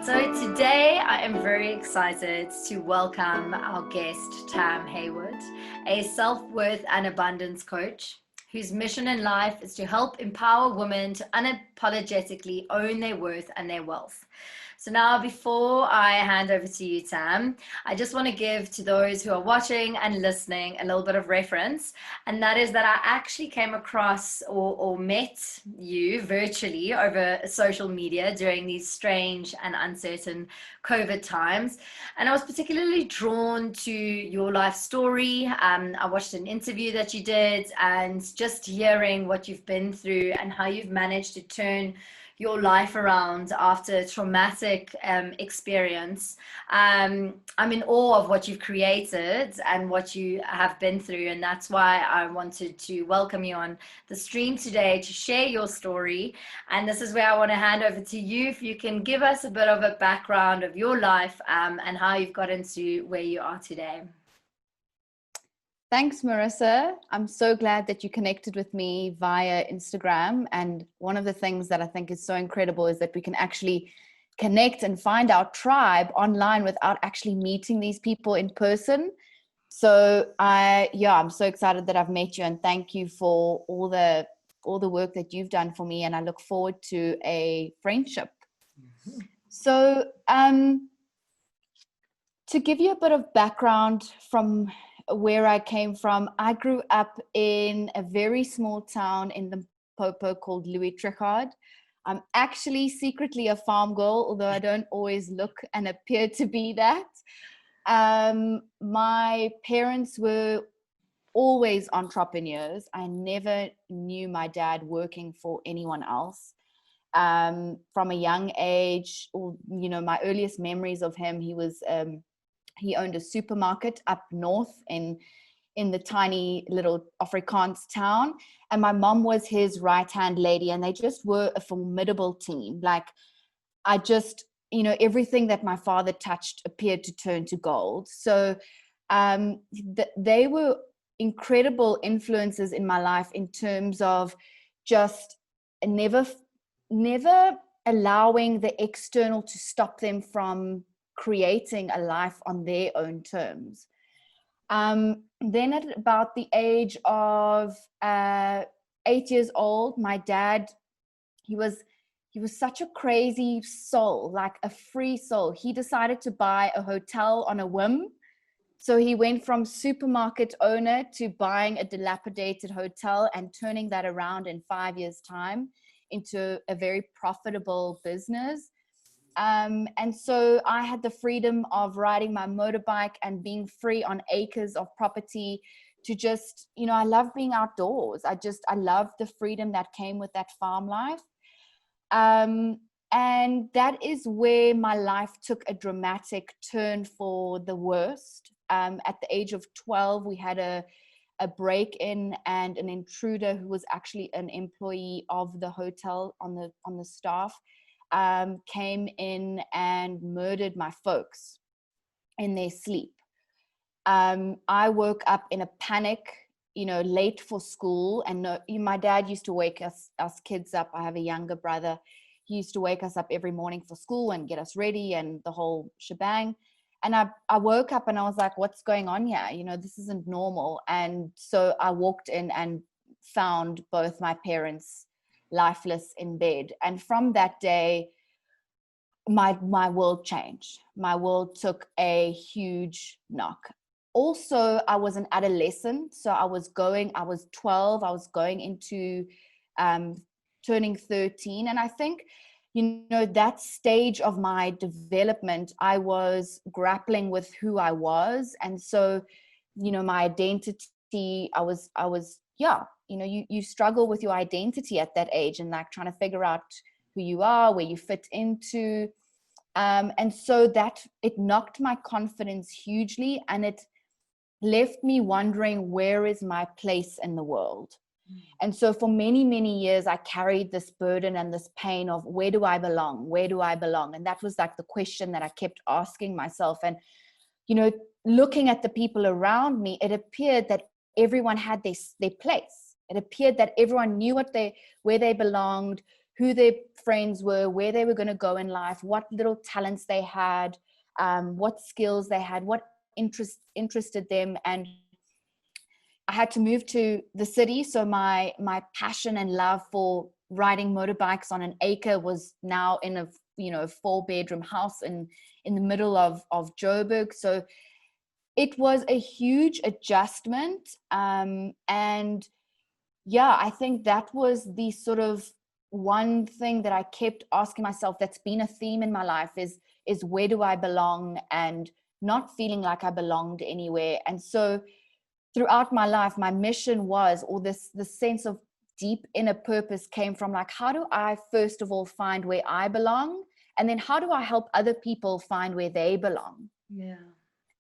So today I am very excited to welcome our guest, Tam Hayward, a self-worth and abundance coach whose mission in life is to help empower women to unapologetically own their worth and their wealth. So now, before I hand over to you, Tam, I just want to give to those who are watching and listening a little bit of reference. And that is that I actually came across or met you virtually over social media during these strange and uncertain COVID times. And I was particularly drawn to your life story. I watched an interview that you did, and just hearing what you've been through and how you've managed to turn your life around after a traumatic experience. I'm in awe of what you've created and what you have been through, and that's why I wanted to welcome you on the stream today to share your story. And this is where I want to hand over to you, if you can give us a bit of a background of your life and how you've got into where you are today. Thanks, Marissa. I'm so glad that you connected with me via Instagram. And one of the things that I think is so incredible is that we can actually connect and find our tribe online without actually meeting these people in person. So I'm so excited that I've met you, and thank you for all the work that you've done for me. And I look forward to a friendship. Mm-hmm. So to give you a bit of background from where I came from, I grew up in a very small town in Limpopo called Louis Trichardt. I'm actually secretly a farm girl, although I don't always look and appear to be that. My parents were always entrepreneurs. I never knew my dad working for anyone else. From a young age, my earliest memories of him, he owned a supermarket up north in the tiny little Afrikaans town. And my mom was his right-hand lady, and they just were a formidable team. Like, everything that my father touched appeared to turn to gold. So they were incredible influences in my life in terms of just never allowing the external to stop them from creating a life on their own terms. Then at about the age of 8 years old, my dad, he was such a crazy soul, like a free soul. He decided to buy a hotel on a whim. So he went from supermarket owner to buying a dilapidated hotel and turning that around in 5 years' time into a very profitable business. And so I had the freedom of riding my motorbike and being free on acres of property to just, I love being outdoors. I love the freedom that came with that farm life. And that is where my life took a dramatic turn for the worst. At the age of 12, we had a break-in, and an intruder who was actually an employee of the hotel on the staff came in and murdered my folks in their sleep. I woke up in a panic, late for school. And my dad used to wake us kids up. I have a younger brother. He used to wake us up every morning for school and get us ready and the whole shebang. And I woke up and I was like, what's going on here? This isn't normal. And so I walked in and found both my parents lifeless in bed. And from that day, my world changed. My world took a huge knock. Also, I was an adolescent. So I was 12. I was going into turning 13. And I think, that stage of my development, I was grappling with who I was. And so, my identity, you struggle with your identity at that age and like trying to figure out who you are, where you fit into. And so that it knocked my confidence hugely, and it left me wondering, where is my place in the world? And so for many, many years, I carried this burden and this pain of, where do I belong? Where do I belong? And that was like the question that I kept asking myself. And, looking at the people around me, it appeared that everyone had their place. It appeared that everyone knew where they belonged, who their friends were, where they were going to go in life, what little talents they had, what skills they had, what interested them. And I had to move to the city. So my passion and love for riding motorbikes on an acre was now in a 4-bedroom house in the middle of Joburg. So it was a huge adjustment. And yeah, I think that was the sort of one thing that I kept asking myself, that's been a theme in my life, is where do I belong, and not feeling like I belonged anywhere. And so throughout my life, my mission was, or this sense of deep inner purpose came from, like, how do I first of all find where I belong, and then how do I help other people find where they belong? Yeah.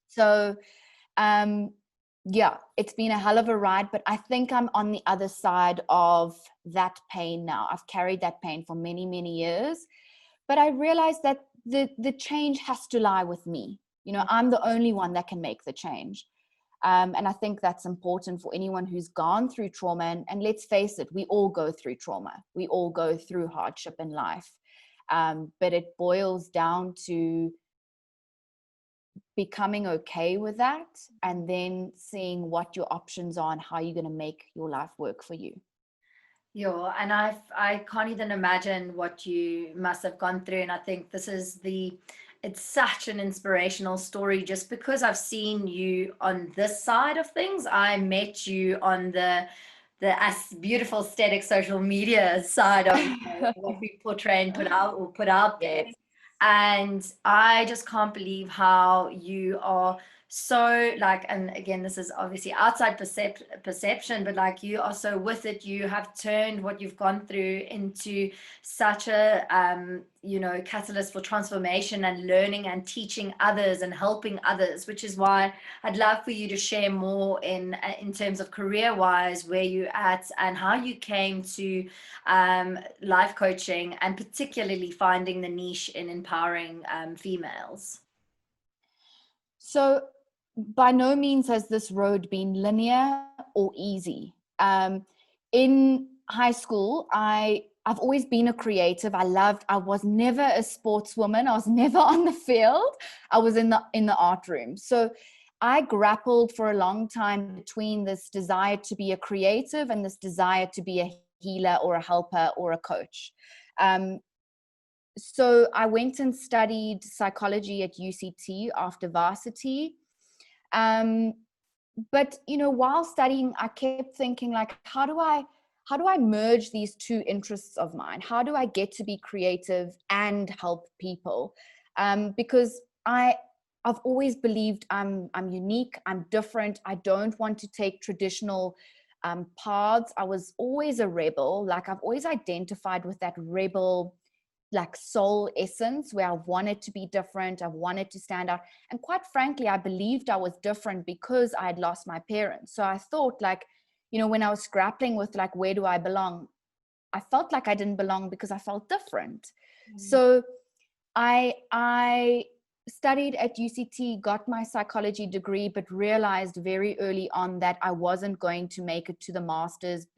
So yeah, it's been a hell of a ride, but I think I'm on the other side of that pain now. I've carried that pain for many, many years, but I realized that the change has to lie with me. I'm the only one that can make the change. And I think that's important for anyone who's gone through trauma. And let's face it, we all go through trauma. We all go through hardship in life. But it boils down to becoming okay with that, and then seeing what your options are and how you're going to make your life work for you. Yeah, and I can't even imagine what you must have gone through. And I think it's such an inspirational story, just because I've seen you on this side of things. I met you on the beautiful static social media side of what we portray and put out there. Yes. And I just can't believe how you are so, like, and again, this is obviously outside perception, but like, you are so with it. You have turned what you've gone through into such a catalyst for transformation and learning and teaching others and helping others, which is why I'd love for you to share more in terms of career wise, where you're at and how you came to life coaching, and particularly finding the niche in empowering females. So by no means has this road been linear or easy. In high school, I've always been a creative. I was never a sportswoman. I was never on the field. I was in the art room. So I grappled for a long time between this desire to be a creative and this desire to be a healer or a helper or a coach. So I went and studied psychology at UCT after varsity. But while studying, I kept thinking, like, how do I merge these two interests of mine? How do I get to be creative and help people? Because I've always believed I'm unique, I'm different. I don't want to take traditional paths. I was always a rebel. Like, I've always identified with that rebel, like, soul essence, where I wanted to be different. I wanted to stand out. And quite frankly, I believed I was different because I had lost my parents. So I thought, like, when I was grappling with, like, where do I belong? I felt like I didn't belong because I felt different. So I studied at UCT, got my psychology degree, but realized very early on that I wasn't going to make it to the master's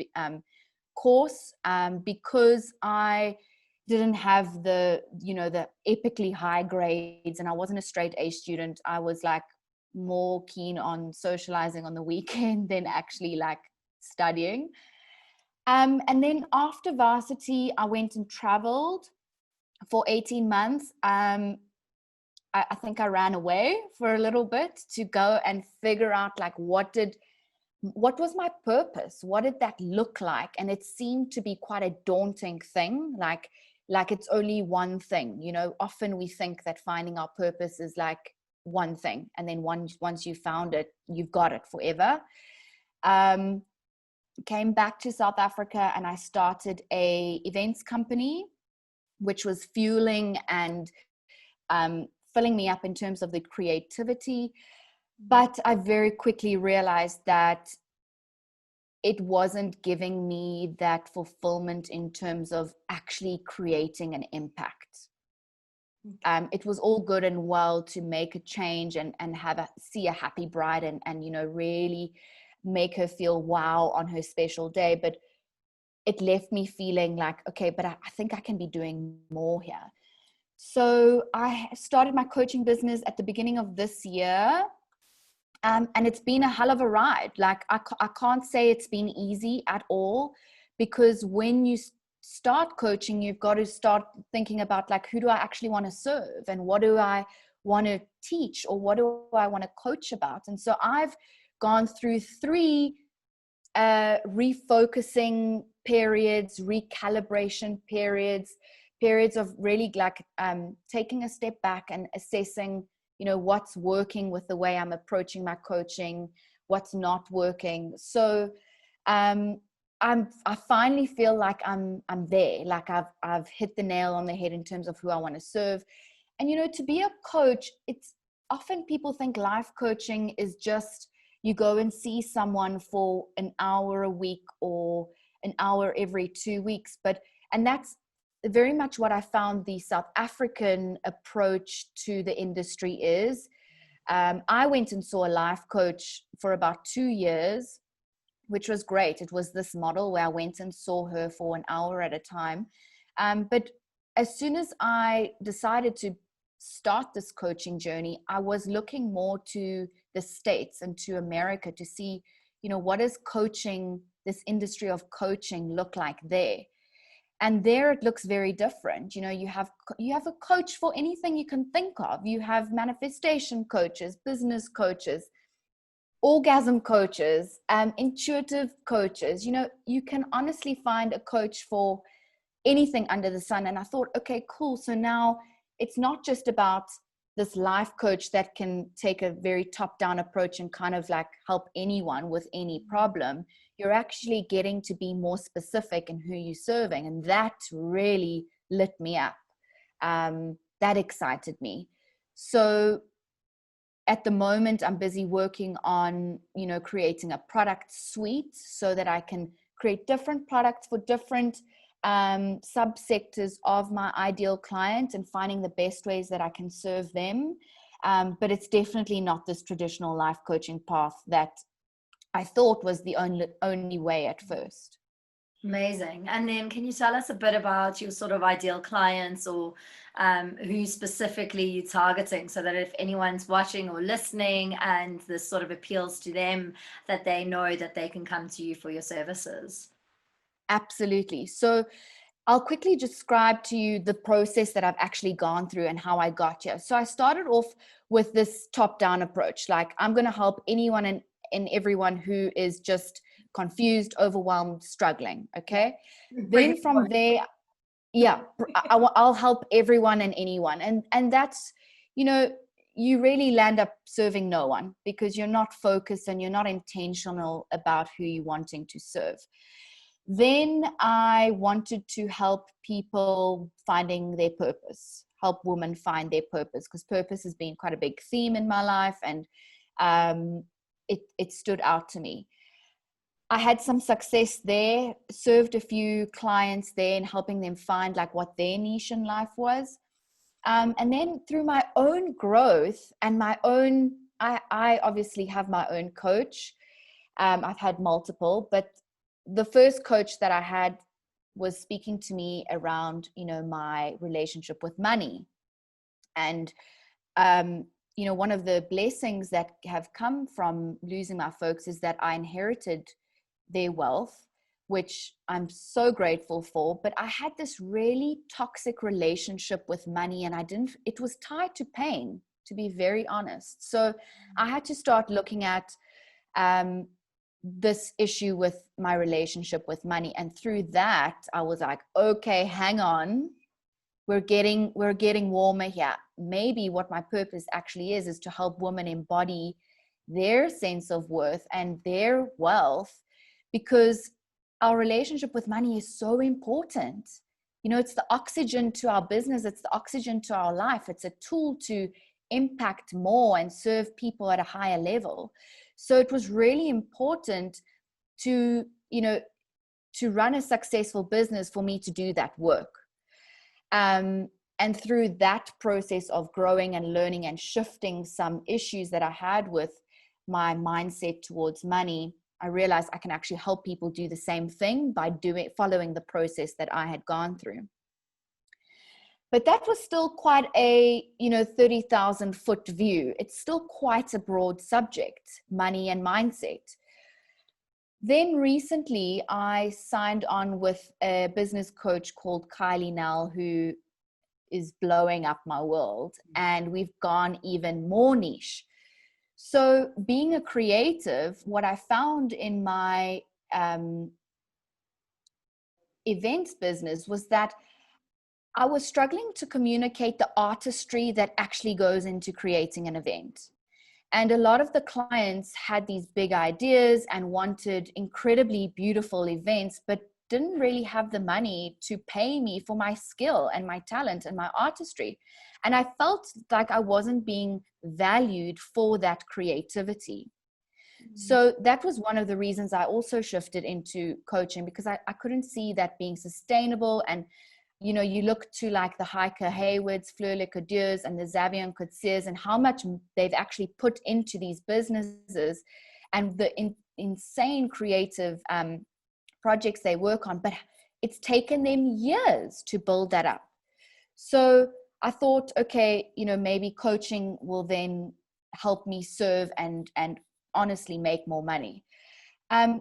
course because I didn't have the epically high grades, and I wasn't a straight A student. I was, like, more keen on socializing on the weekend than actually, like, studying. And then after varsity, I went and traveled for 18 months. I think I ran away for a little bit to go and figure out, like, what was my purpose? What did that look like? And it seemed to be quite a daunting thing. Like it's only one thing. Often we think that finding our purpose is like one thing, and then once you found it, you've got it forever. Came back to South Africa, and I started a events company, which was fueling and filling me up in terms of the creativity. But I very quickly realized that it wasn't giving me that fulfillment in terms of actually creating an impact. It was all good and well to make a change and see a happy bride and really make her feel wow on her special day. But it left me feeling like, okay, but I think I can be doing more here. So I started my coaching business at the beginning of this year. And it's been a hell of a ride. Like I can't say it's been easy at all, because when you start coaching, you've got to start thinking about like, who do I actually want to serve, and what do I want to teach, or what do I want to coach about? And so I've gone through 3 refocusing periods, recalibration periods of really like taking a step back and assessing, what's working with the way I'm approaching my coaching, what's not working. So I finally feel like I'm there, like I've hit the nail on the head in terms of who I want to serve. And to be a coach, it's often people think life coaching is just you go and see someone for an hour a week or an hour every 2 weeks, and that's very much what I found the South African approach to the industry is. I went and saw a life coach for about 2 years, which was great. It was this model where I went and saw her for an hour at a time. But as soon as I decided to start this coaching journey, I was looking more to the States and to America to see, what does coaching, this industry of coaching, look like there? And there it looks very different. You have a coach for anything you can think of. You have manifestation coaches, business coaches, orgasm coaches, intuitive coaches. You can honestly find a coach for anything under the sun. And I thought, okay, cool. So now it's not just about this life coach that can take a very top-down approach and kind of like help anyone with any problem. You're actually getting to be more specific in who you're serving. And that really lit me up. That excited me. So at the moment, I'm busy working on, creating a product suite so that I can create different products for different subsectors of my ideal client and finding the best ways that I can serve them. But it's definitely not this traditional life coaching path that I thought was the only way at first. Amazing. And then can you tell us a bit about your sort of ideal clients, or who specifically you're targeting, so that if anyone's watching or listening and this sort of appeals to them, that they know that they can come to you for your services? Absolutely. So I'll quickly describe to you the process that I've actually gone through and how I got here. So I started off with this top-down approach. Like, I'm going to help anyone and everyone who is just confused, overwhelmed, struggling. Okay. Then from there, I'll help everyone and anyone. And that's, you really land up serving no one, because you're not focused and you're not intentional about who you're wanting to serve. Then I wanted to help people finding their purpose, help women find their purpose, because purpose has been quite a big theme in my life, and it stood out to me. I had some success there, served a few clients there in helping them find like what their niche in life was. And then through my own growth and my own, I obviously have my own coach. I've had multiple, but the first coach that I had was speaking to me around, my relationship with money. And, one of the blessings that have come from losing my folks is that I inherited their wealth, which I'm so grateful for. But I had this really toxic relationship with money, and it was tied to pain, to be very honest. So I had to start looking at, this issue with my relationship with money. And through that, I was like, okay, hang on. We're getting warmer here. Maybe what my purpose actually is to help women embody their sense of worth and their wealth, because our relationship with money is so important. It's the oxygen to our business. It's the oxygen to our life. It's a tool to impact more and serve people at a higher level. So it was really important to run a successful business for me to do that work. And through that process of growing and learning and shifting some issues that I had with my mindset towards money, I realized I can actually help people do the same thing by following the process that I had gone through. But that was still quite a, 30,000 foot view. It's still quite a broad subject, money and mindset. Then recently I signed on with a business coach called Kylie Nell, who is blowing up my world, and we've gone even more niche. So being a creative, what I found in my events business was that I was struggling to communicate the artistry that actually goes into creating an event. And a lot of the clients had these big ideas and wanted incredibly beautiful events, but didn't really have the money to pay me for my skill and my talent and my artistry. And I felt like I wasn't being valued for that creativity. So that was one of the reasons I also shifted into coaching, because I couldn't see that being sustainable. And you look to like the hiker Haywards, Fleur Le Coudeurs, and the Xavier Coetzee, and how much they've actually put into these businesses and the insane creative projects they work on. But it's taken them years to build that up. So I thought, okay, maybe coaching will then help me serve and honestly make more money.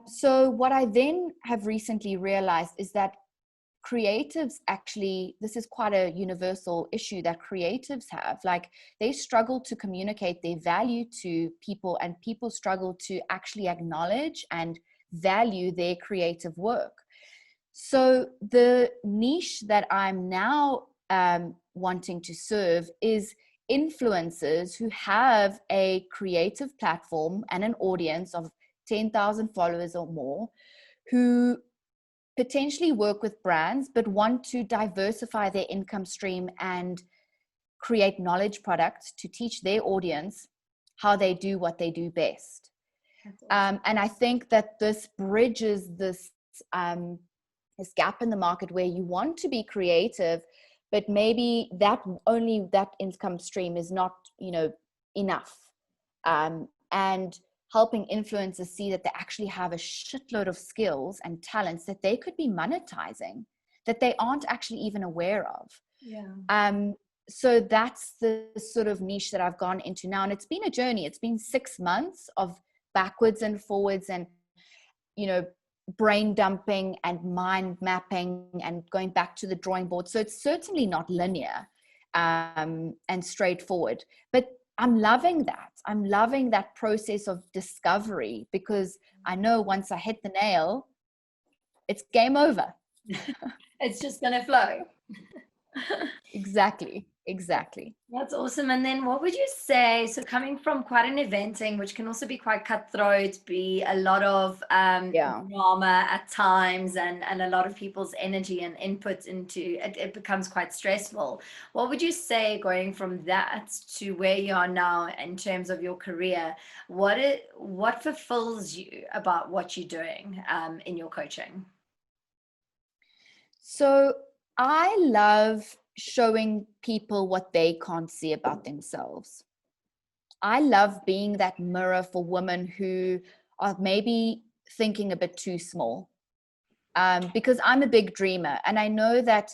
So what I then have recently realized is that creatives actually, this is quite a universal issue that creatives have. Like, they struggle to communicate their value to people, and people struggle to actually acknowledge and value their creative work. So the niche that I'm now wanting to serve is influencers who have a creative platform and an audience of 10,000 followers or more, who potentially work with brands but want to diversify their income stream and create knowledge products to teach their audience how they do what they do best. Awesome. And I think that this bridges this gap in the market where you want to be creative, but maybe that income stream is not, enough. And helping influencers see that they actually have a shitload of skills and talents that they could be monetizing, that they aren't actually even aware of. Yeah. So that's the sort of niche that I've gone into now. And it's been a journey. It's been 6 months of backwards and forwards and, brain dumping and mind mapping and going back to the drawing board. So it's certainly not linear and straightforward, but I'm loving that. I'm loving that process of discovery, because I know once I hit the nail, it's game over. It's just going to flow. Exactly. That's awesome. And then what would you say, so coming from quite an eventing, which can also be quite cutthroat, be a lot of drama at times, and a lot of people's energy and input into it, it becomes quite stressful. What would you say, going from that to where you are now in terms of your career, what fulfills you about what you're doing in your coaching? So I love showing people what they can't see about themselves. I love being that mirror for women who are maybe thinking a bit too small, because I'm a big dreamer. And I know that,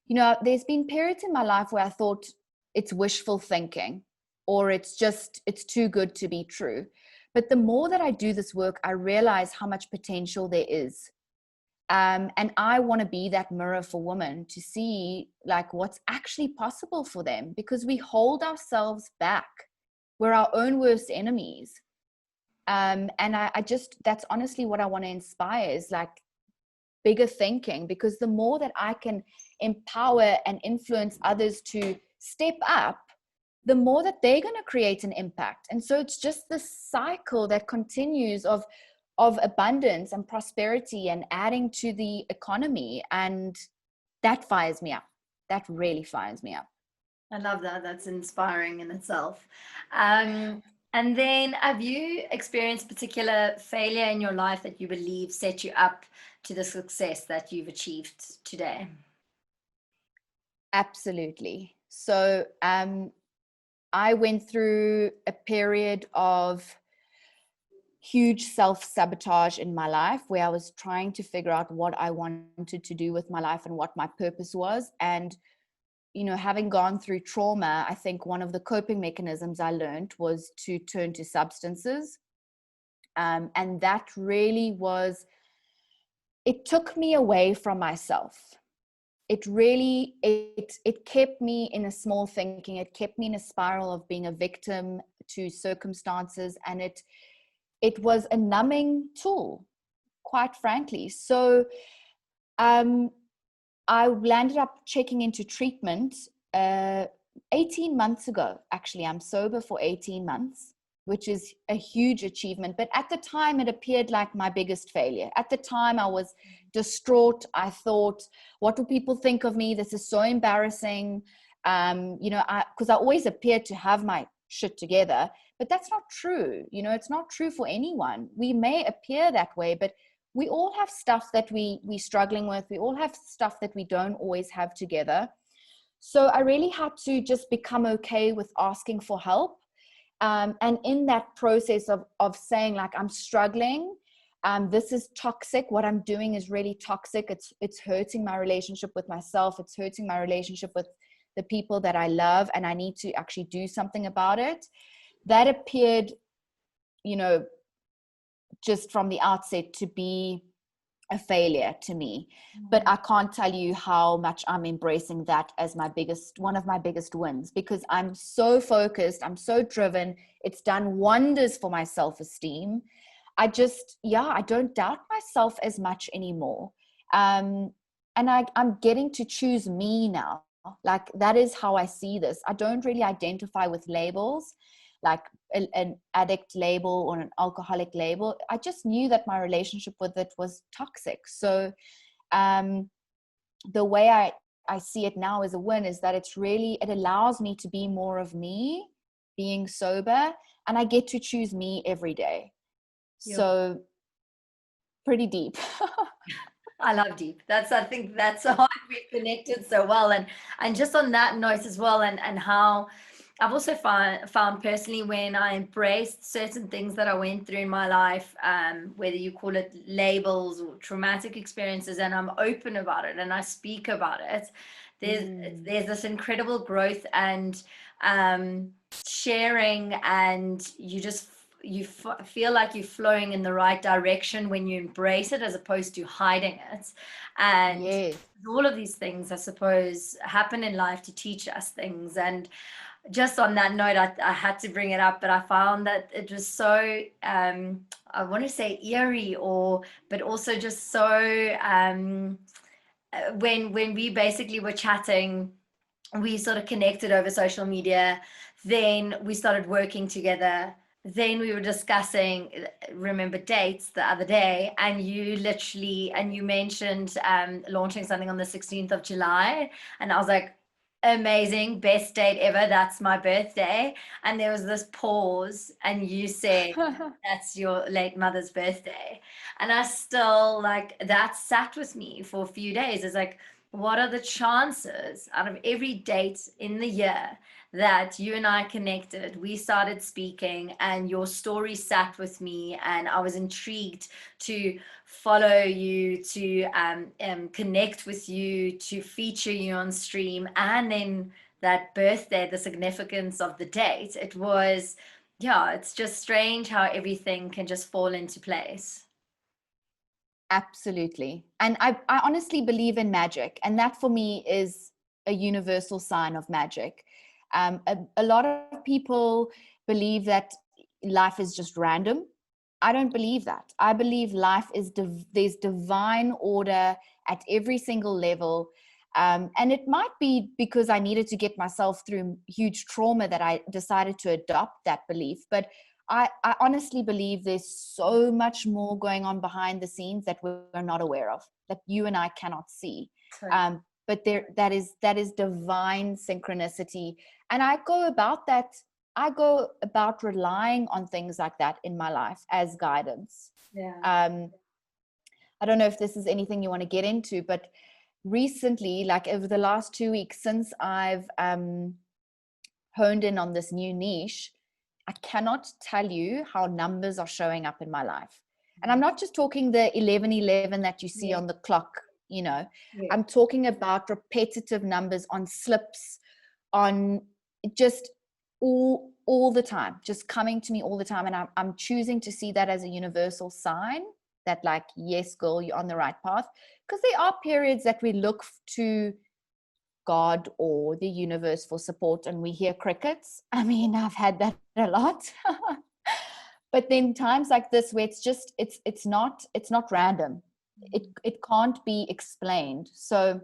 there's been periods in my life where I thought it's wishful thinking, or it's too good to be true. But the more that I do this work, I realize how much potential there is. And I want to be that mirror for women to see like what's actually possible for them, because we hold ourselves back. We're our own worst enemies. And I just, that's honestly what I want to inspire, is like bigger thinking, because the more that I can empower and influence others to step up, the more that they're going to create an impact. And so it's just this cycle that continues of abundance and prosperity and adding to the economy. And that fires me up. That really fires me up. I love that. That's inspiring in itself. And then, have you experienced particular failure in your life that you believe set you up to the success that you've achieved today? Absolutely. So I went through a period of huge self-sabotage in my life where I was trying to figure out what I wanted to do with my life and what my purpose was. And, you know, having gone through trauma, I think one of the coping mechanisms I learned was to turn to substances. And that really was, it took me away from myself. It really, it kept me in a small thinking. It kept me in a spiral of being a victim to circumstances. And it was a numbing tool, quite frankly. So I landed up checking into treatment 18 months ago. Actually, I'm sober for 18 months, which is a huge achievement. But at the time, it appeared like my biggest failure. At the time, I was distraught. I thought, what will people think of me? This is so embarrassing. You know, because I always appeared to have my shit together, but that's not true. You know, it's not true for anyone. We may appear that way, but we all have stuff that we're struggling with. We all have stuff that we don't always have together. So I really had to just become okay with asking for help. And in that process of saying, like, I'm struggling, this is toxic. What I'm doing is really toxic. It's hurting my relationship with myself. It's hurting my relationship with the people that I love, and I need to actually do something about it. That appeared, you know, just from the outset to be a failure to me. But I can't tell you how much I'm embracing that as one of my biggest wins, because I'm so focused, I'm so driven. It's done wonders for my self-esteem. I don't doubt myself as much anymore. And I'm getting to choose me now. Like, that is how I see this. I don't really identify with labels, like an addict label or an alcoholic label. I just knew that my relationship with it was toxic. So the way I see it now as a win is that it allows me to be more of me, being sober, and I get to choose me every day. Yep. So pretty deep. I love deep. I think that's how we've connected so well. And just on that note as well, and how I've also found personally, when I embraced certain things that I went through in my life, whether you call it labels or traumatic experiences, and I'm open about it and I speak about it, there's this incredible growth and sharing, and you feel like you're flowing in the right direction when you embrace it as opposed to hiding it. And Yes. all of these things, I suppose, happen in life to teach us things. And just on that note, I had to bring it up, but I found that it was so I want to say eerie, but also just so when we basically were chatting, we sort of connected over social media, then we started working together, then we were discussing, remember, dates the other day, and you mentioned launching something on the 16th of July, and I was like, amazing, best date ever, that's my birthday. And there was this pause, and you said, that's your late mother's birthday. And I still, like, that sat with me for a few days. It's like, what are the chances out of every date in the year that you and I connected, we started speaking, and your story sat with me, and I was intrigued to follow you, to connect with you, to feature you on stream, and then that birthday, the significance of the date. It was, yeah, it's just strange how everything can just fall into place. Absolutely. And I honestly believe in magic. And that for me is a universal sign of magic. A lot of people believe that life is just random. I don't believe that. I believe life is, there's divine order at every single level. And it might be because I needed to get myself through huge trauma that I decided to adopt that belief. But I honestly believe there's so much more going on behind the scenes that we're not aware of, that you and I cannot see. But that is divine synchronicity. And I go about relying on things like that in my life as guidance. Yeah. I don't know if this is anything you want to get into, but recently, like over the last 2 weeks, since I've honed in on this new niche, I cannot tell you how numbers are showing up in my life. And I'm not just talking the 1111 that you see Yeah. on the clock, you know, Yeah. I'm talking about repetitive numbers on slips, on just all the time, just coming to me all the time. And I'm choosing to see that as a universal sign that, like, yes, girl, you're on the right path. Because there are periods that we look to God or the universe for support and we hear crickets. I mean, I've had that a lot. But then times like this where it's not random. It can't be explained. So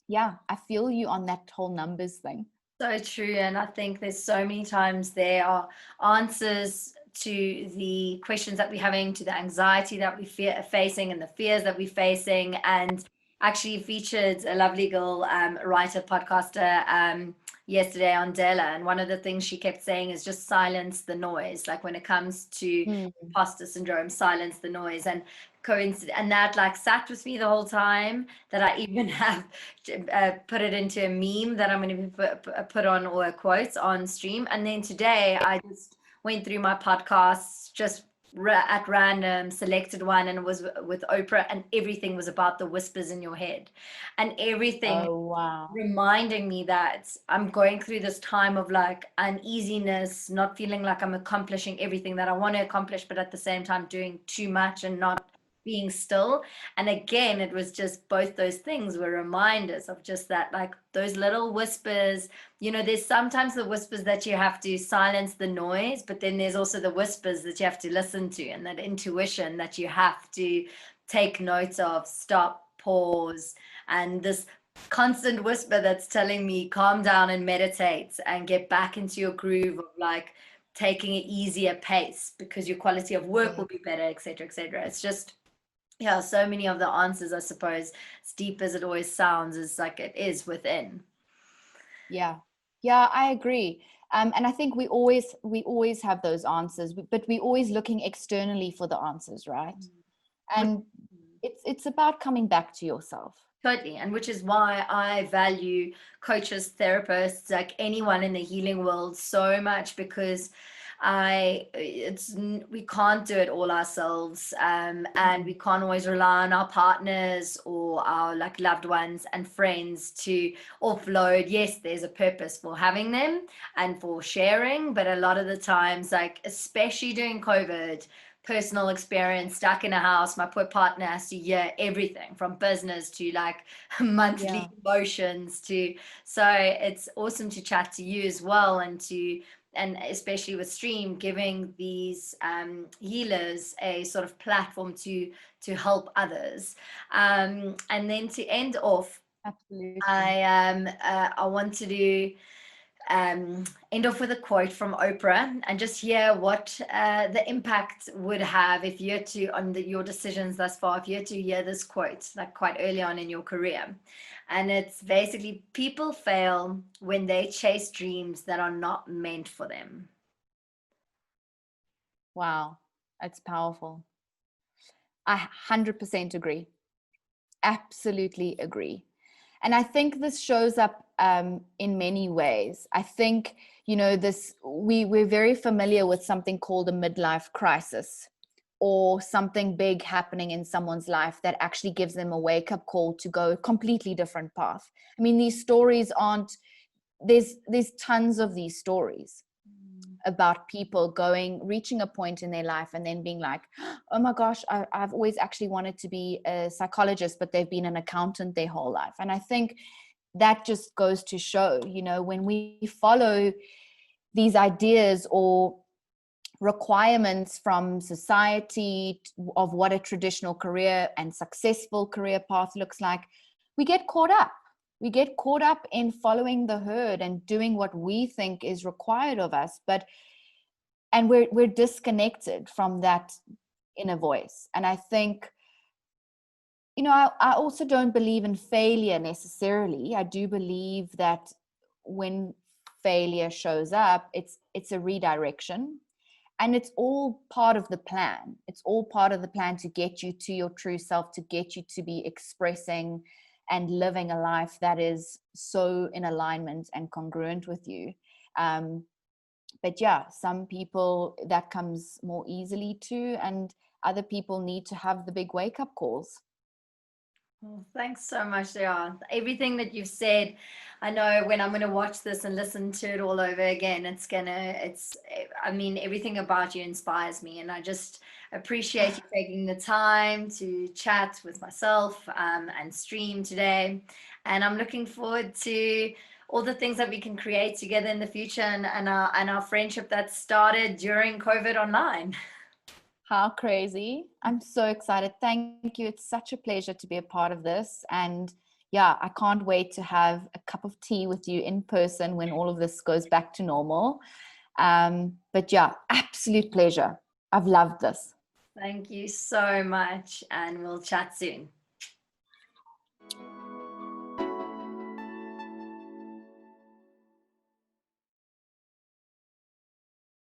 yeah, I feel you on that whole numbers thing. So true. And I think there's so many times there are answers to the questions that we're having, to the anxiety that we're facing and the fears that we're facing. And actually featured a lovely girl, writer, podcaster, yesterday on Della. And one of the things she kept saying is just silence the noise. Like when it comes to imposter syndrome, silence the noise. And and that like sat with me the whole time, that I even have put it into a meme that I'm going to put on, or a quote on stream. And then today I just went through my podcasts, just at random, selected one, and it was with Oprah, and everything was about the whispers in your head, and everything reminding me that I'm going through this time of like uneasiness, not feeling like I'm accomplishing everything that I want to accomplish, but at the same time doing too much and not being still. And again, it was just both those things were reminders of just that, like those little whispers. There's sometimes the whispers that you have to silence the noise, but then there's also the whispers that you have to listen to, and that intuition that you have to take notes of, stop, pause, and this constant whisper that's telling me calm down and meditate and get back into your groove of like taking an easier pace, because your quality of work will be better, etc., etc. It's just, yeah, so many of the answers, I suppose, as deep as it always sounds, is like it is within. Yeah, I agree. And I think we always have those answers, but we're always looking externally for the answers, right? And it's about coming back to yourself. Totally. And which is why I value coaches, therapists, like anyone in the healing world so much, because we can't do it all ourselves, and we can't always rely on our partners or our like loved ones and friends to offload. Yes, there's a purpose for having them and for sharing, but a lot of the times, like especially during COVID, personal experience, stuck in a house, my poor partner has to hear everything from business to like monthly emotions to, so it's awesome to chat to you as well, and especially with stream, giving these healers a sort of platform to help others. And then to end off, absolutely, I wanted to end off with a quote from Oprah, and just hear what the impact would have if you had to, on your decisions thus far, if you had to hear this quote like quite early on in your career. And it's basically, people fail when they chase dreams that are not meant for them. Wow, that's powerful. I 100% agree. Absolutely agree. And I think this shows up in many ways. I think, we're very familiar with something called a midlife crisis, or something big happening in someone's life that actually gives them a wake-up call to go a completely different path. I mean, these stories there's tons of these stories about people reaching a point in their life and then being like, oh my gosh, I've always actually wanted to be a psychologist, but they've been an accountant their whole life. And I think that just goes to show, when we follow these ideas or requirements from society of what a traditional career and successful career path looks like, we get caught up. We get caught up in following the herd and doing what we think is required of us, and we're disconnected from that inner voice. And I think, I also don't believe in failure necessarily. I do believe that when failure shows up, it's a redirection, and it's all part of the plan. It's all part of the plan to get you to your true self, to get you to be expressing and living a life that is so in alignment and congruent with you. But yeah, some people that comes more easily too, and other people need to have the big wake up calls. Well, thanks so much, Leon. Everything that you've said, I know when I'm going to watch this and listen to it all over again, I mean, everything about you inspires me. And I just appreciate you taking the time to chat with myself and stream today. And I'm looking forward to all the things that we can create together in the future and our friendship that started during COVID online. How crazy. I'm so excited. Thank you. It's such a pleasure to be a part of this. And yeah, I can't wait to have a cup of tea with you in person when all of this goes back to normal. But yeah, absolute pleasure. I've loved this. Thank you so much, and we'll chat soon.